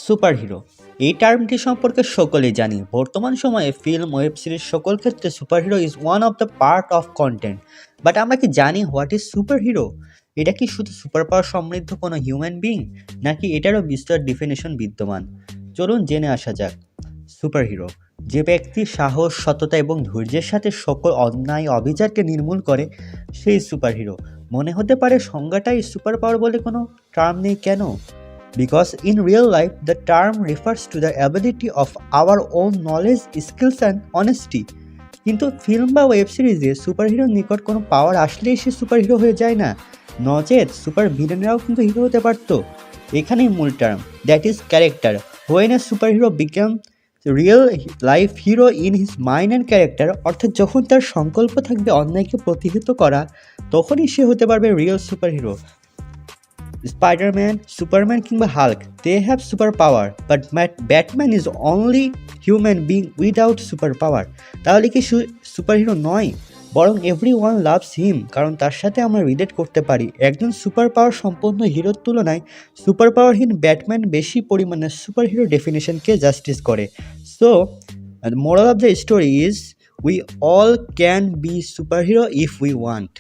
Superhero এই টার্মটি সম্পর্কে সকলেই জানি। বর্তমান সময়ে ফিল্ম, ওয়েব সিরিজ সকল ক্ষেত্রে superhero is one of the part of content. But আমরা কি জানি হোয়াট ইজ সুপারহিরো? এটা কি শুধু সুপার পাওয়ার সমৃদ্ধ কোনো হিউম্যান বিং, নাকি এটারও বিস্তর ডিফিনেশন বিদ্যমান? চলুন জেনে আসা যাক। সুপারহিরো যে ব্যক্তি সাহস, সততা এবং ধৈর্যের সাথে সকল অন্যায় অবিচারকে নির্মূল করে, সেই সুপারহিরো। মনে হতে পারে সংজ্ঞাটাই সুপার পাওয়ার বলে কোনো টার্ম নেই কেন? Because in real life, the term refers to the ability of our own knowledge, skills and honesty. কিন্তু ফিল্ম বা ওয়েব সিরিজে সুপারহিরোর নিকট কোনো পাওয়ার আসলেই সে সুপারহিরো হয়ে যায় না। নচেত সুপার ভিলেনরাও কিন্তু হিরো হতে পারতো। এখানেই মূল term, that is character. When a superhero become real life hero in his mind and character, অর্থাৎ যখন তার সংকল্প থাকবে অন্যায়কে প্রতিহত করা, তখনই সে হতে পারবে রিয়েল সুপারহিরো। স্পাইডারম্যান, সুপারম্যান কিংবা Hulk, they have super power, but Batman is only human being without super power. তাহলে কি সুপারহিরো নয়, বরং এভরি ওয়ান লাভস হিম, কারণ তার সাথে আমরা রিলেট করতে পারি। একজন সুপার পাওয়ার সম্পন্ন হিরোর তুলনায় সুপার পাওয়ারহীন ব্যাটম্যান বেশি পরিমাণে সুপারহিরো ডেফিনেশনকে জাস্টিস করে। So moral of the story is we all can be superhero if we want.